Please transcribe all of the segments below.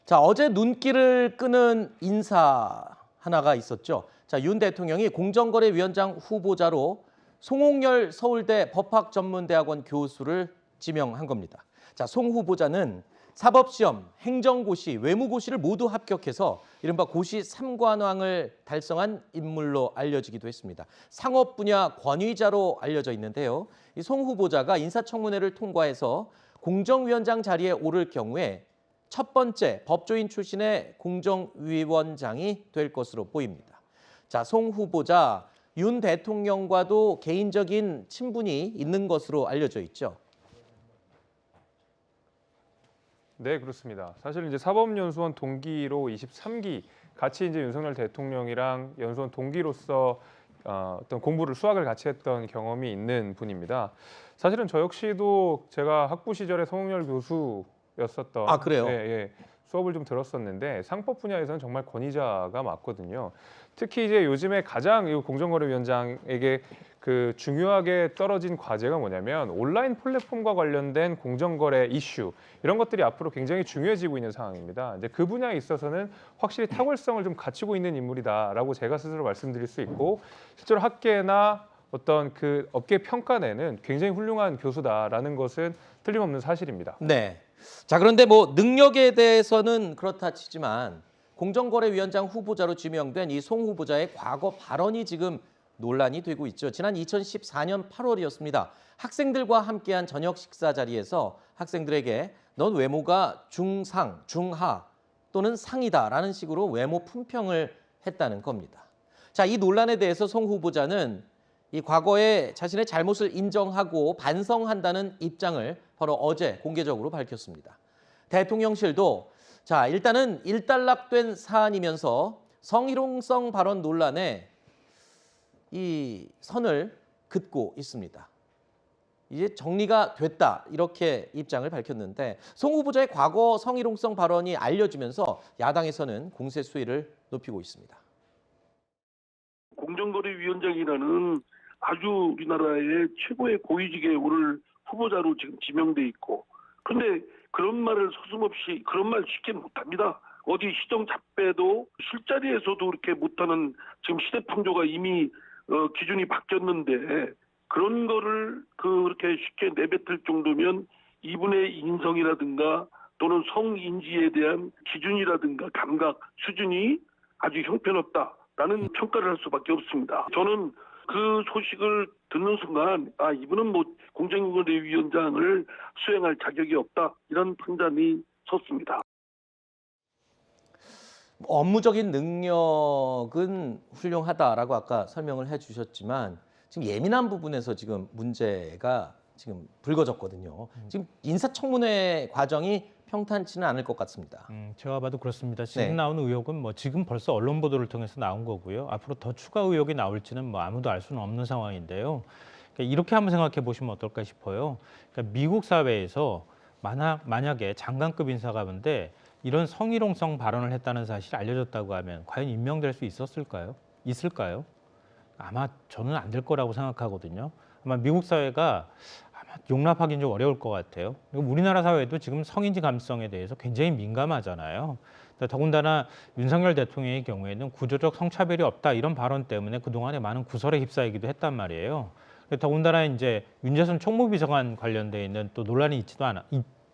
자, 어제 눈길을 끄는 인사 하나가 있었죠. 자, 윤 대통령이 공정거래위원장 후보자로 송홍열 서울대 법학전문대학원 교수를 지명한 겁니다. 자, 송 후보자는 사법시험, 행정고시, 외무고시를 모두 합격해서 이른바 고시 3관왕을 달성한 인물로 알려지기도 했습니다. 상업 분야 권위자로 알려져 있는데요. 이 송 후보자가 인사청문회를 통과해서 공정위원장 자리에 오를 경우에 첫 번째 법조인 출신의 공정위원장이 될 것으로 보입니다. 자, 송 후보자, 윤 대통령과도 개인적인 친분이 있는 것으로 알려져 있죠. 네, 그렇습니다. 사실 이제 사법연수원 동기로 23기 같이 이제 윤석열 대통령이랑 연수원 동기로서 어떤 공부를 수학을 같이 했던 경험이 있는 분입니다. 사실은 저 역시도 제가 학부 시절에 송홍열 교수였었던 아, 그래요? 예, 수업을 좀 들었었는데 상법 분야에서는 정말 권위자가 맞거든요. 특히 이제 요즘에 가장 이 공정거래위원장에게 그 중요하게 떨어진 과제가 뭐냐면 온라인 플랫폼과 관련된 공정거래 이슈 이런 것들이 앞으로 굉장히 중요해지고 있는 상황입니다. 이제 그 분야에 있어서는 확실히 탁월성을 좀 갖추고 있는 인물이다라고 제가 스스로 말씀드릴 수 있고 실제로 학계나 어떤 그 업계 평가내는 굉장히 훌륭한 교수다라는 것은 틀림없는 사실입니다. 네. 자, 그런데 뭐 능력에 대해서는 그렇다 치지만 공정거래위원장 후보자로 지명된 이 송 후보자의 과거 발언이 지금 논란이 되고 있죠. 지난 2014년 8월이었습니다. 학생들과 함께한 저녁 식사 자리에서 학생들에게 넌 외모가 중상, 중하 또는 상이다라는 식으로 외모 품평을 했다는 겁니다. 자, 이 논란에 대해서 송 후보자는 이 과거에 자신의 잘못을 인정하고 반성한다는 입장을 바로 어제 공개적으로 밝혔습니다. 대통령실도 자, 일단은 일단락된 사안이면서 성희롱성 발언 논란에 이 선을 긋고 있습니다. 이제 정리가 됐다 이렇게 입장을 밝혔는데 송 후보자의 과거 성희롱성 발언이 알려지면서 야당에서는 공세 수위를 높이고 있습니다. 공정거래위원장이라는 아주 우리나라의 최고의 고위직에 오를 후보자로 지금 지명돼 있고 그런데 그런 말을 서슴없이 그런 말 쉽게 못합니다. 어디 시정 잡배도 술자리에서도 이렇게 못하는 지금 시대 풍조가 이미 기준이 바뀌었는데 그런 거를 그렇게 쉽게 내뱉을 정도면 이분의 인성이라든가 또는 성인지에 대한 기준이라든가 감각 수준이 아주 형편없다라는 평가를 할 수밖에 없습니다. 저는 그 소식을 듣는 순간 아 이분은 뭐 공정거래위원장을 수행할 자격이 없다 이런 판단이 섰습니다. 업무적인 능력은 훌륭하다라고 아까 설명을 해주셨지만 지금 예민한 부분에서 지금 문제가 지금 불거졌거든요. 지금 인사청문회 과정이 평탄치는 않을 것 같습니다. 제가 봐도 그렇습니다. 지금 네. 나오는 의혹은 뭐 지금 벌써 언론 보도를 통해서 나온 거고요. 앞으로 더 추가 의혹이 나올지는 뭐 아무도 알 수는 없는 상황인데요. 그러니까 이렇게 한번 생각해 보시면 어떨까 싶어요. 그러니까 미국 사회에서 만약에 장관급 인사가 본데 이런 성희롱성 발언을 했다는 사실이 알려졌다고 하면 과연 임명될 수 있을까요? 아마 저는 안 될 거라고 생각하거든요. 아마 미국 사회가 아마 용납하기는 좀 어려울 것 같아요. 그리고 우리나라 사회도 지금 성인지 감수성에 대해서 굉장히 민감하잖아요. 더군다나 윤석열 대통령의 경우에는 구조적 성차별이 없다 이런 발언 때문에 그동안에 많은 구설에 휩싸이기도 했단 말이에요. 더군다나 이제 윤재선 총무비서관 관련돼 있는 또 논란이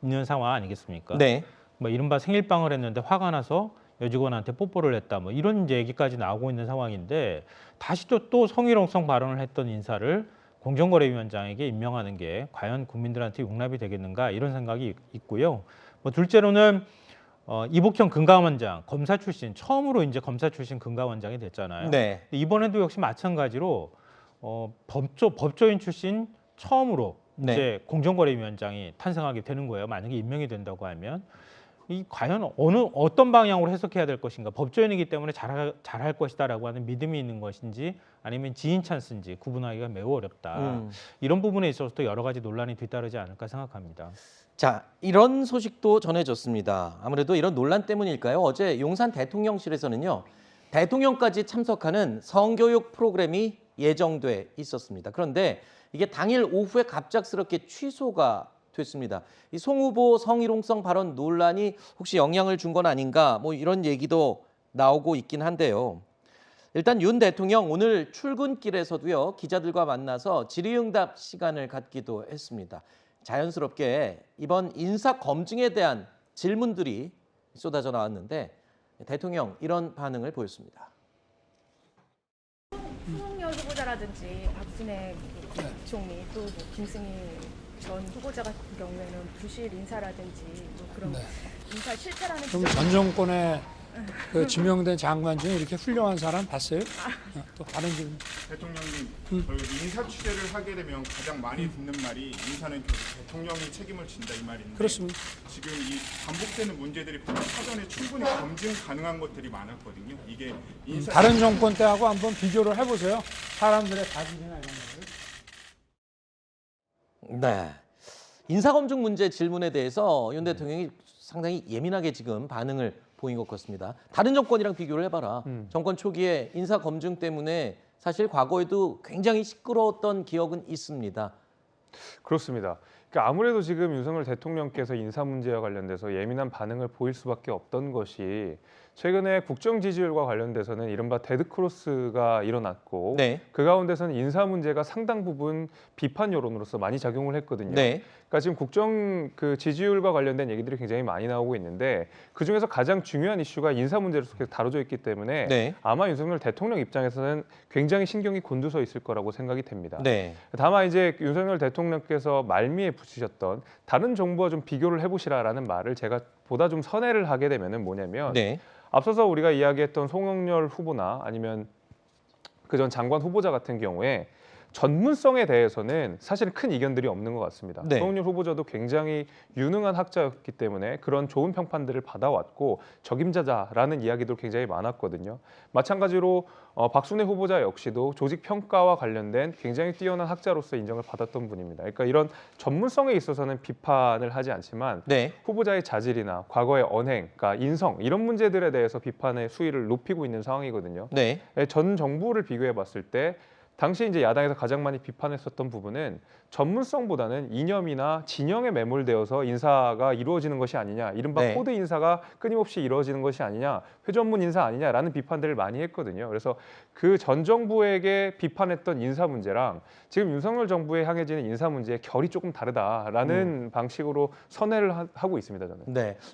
있는 상황 아니겠습니까? 네. 뭐 이른바 생일빵을 했는데 화가 나서 여직원한테 뽀뽀를 했다 뭐 이런 이제 얘기까지 나오고 있는 상황인데 다시 또 성희롱성 발언을 했던 인사를 공정거래위원장에게 임명하는 게 과연 국민들한테 용납이 되겠는가 이런 생각이 있고요. 뭐 둘째로는 이복형 금감원장 검사 출신 처음으로 이제 검사 출신 금감원장이 됐잖아요. 네. 이번에도 역시 마찬가지로 법조인 출신 처음으로 네. 이제 공정거래위원장이 탄생하게 되는 거예요. 만약에 임명이 된다고 하면. 이 과연 어떤 방향으로 해석해야 될 것인가? 법조인이기 때문에 잘할 것이다라고 하는 믿음이 있는 것인지 아니면 지인 찬스인지 구분하기가 매우 어렵다. 이런 부분에 있어서도 여러 가지 논란이 뒤따르지 않을까 생각합니다. 자, 이런 소식도 전해졌습니다. 아무래도 이런 논란 때문일까요? 어제 용산 대통령실에서는요. 대통령까지 참석하는 성교육 프로그램이 예정돼 있었습니다. 그런데 이게 당일 오후에 갑작스럽게 취소가 됐습니다. 이 송 후보 성희롱성 발언 논란이 혹시 영향을 준 건 아닌가 뭐 이런 얘기도 나오고 있긴 한데요. 일단 윤 대통령 오늘 출근길에서도요 기자들과 만나서 질의응답 시간을 갖기도 했습니다. 자연스럽게 이번 인사 검증에 대한 질문들이 쏟아져 나왔는데 대통령 이런 반응을 보였습니다. 윤석열 후보자라든지 박순애 총리 또 뭐 김승희 전 후보자 같은 경우에는 부실 인사라든지 뭐 그런 인사 실패라는 그럼 전 정권에 그 지명된 장관 중에 이렇게 훌륭한 사람 봤어요? 또 다른 질문. 대통령님, 인사 취재를 하게 되면 가장 많이 듣는 말이 인사는 결국 대통령이 책임을 진다 이 말인데 그렇습니다. 지금 이 반복되는 문제들이 사전에 충분히 검증 가능한 것들이 많았거든요. 이게 인사 다른 정권 때하고 한번 비교를 해보세요. 사람들의 가질이나 이런 것을. 네. 인사검증 문제 질문에 대해서 윤 대통령이 상당히 예민하게 지금 반응을 보인 것 같습니다. 다른 정권이랑 비교를 해봐라. 정권 초기에 인사검증 때문에 사실 과거에도 굉장히 시끄러웠던 기억은 있습니다. 그렇습니다. 그러니까 아무래도 지금 윤석열 대통령께서 인사 문제와 관련돼서 예민한 반응을 보일 수밖에 없던 것이 최근에 국정 지지율과 관련돼서는 이른바 데드크로스가 일어났고 네. 그 가운데서는 인사 문제가 상당 부분 비판 여론으로서 많이 작용을 했거든요. 네. 그러니까 지금 국정 그 지지율과 관련된 얘기들이 굉장히 많이 나오고 있는데 그 중에서 가장 중요한 이슈가 인사 문제로 계속 다뤄져 있기 때문에 네. 아마 윤석열 대통령 입장에서는 굉장히 신경이 곤두서 있을 거라고 생각이 됩니다. 네. 다만 이제 윤석열 대통령께서 말미에 붙이셨던 다른 정부와 좀 비교를 해보시라라는 말을 제가 보다 좀 선회를 하게 되면은 뭐냐면 네. 앞서서 우리가 이야기했던 송영열 후보나 아니면 그전 장관 후보자 같은 경우에 전문성에 대해서는 사실 큰 이견들이 없는 것 같습니다. 네. 송영열 후보자도 굉장히 유능한 학자였기 때문에 그런 좋은 평판들을 받아왔고 적임자다라는 이야기도 굉장히 많았거든요. 마찬가지로 박순애 후보자 역시도 조직 평가와 관련된 굉장히 뛰어난 학자로서 인정을 받았던 분입니다. 그러니까 이런 전문성에 있어서는 비판을 하지 않지만 네. 후보자의 자질이나 과거의 언행, 그러니까 인성 이런 문제들에 대해서 비판의 수위를 높이고 있는 상황이거든요. 네. 전 정부를 비교해봤을 때 당시 이제 야당에서 가장 많이 비판했었던 부분은 전문성보다는 이념이나 진영에 매몰되어서 인사가 이루어지는 것이 아니냐, 이른바 네. 코드 인사가 끊임없이 이루어지는 것이 아니냐, 회전문 인사 아니냐라는 비판들을 많이 했거든요. 그래서 그 전 정부에게 비판했던 인사 문제랑 지금 윤석열 정부에 향해지는 인사 문제의 결이 조금 다르다라는 방식으로 선회를 하고 있습니다, 저는. 네.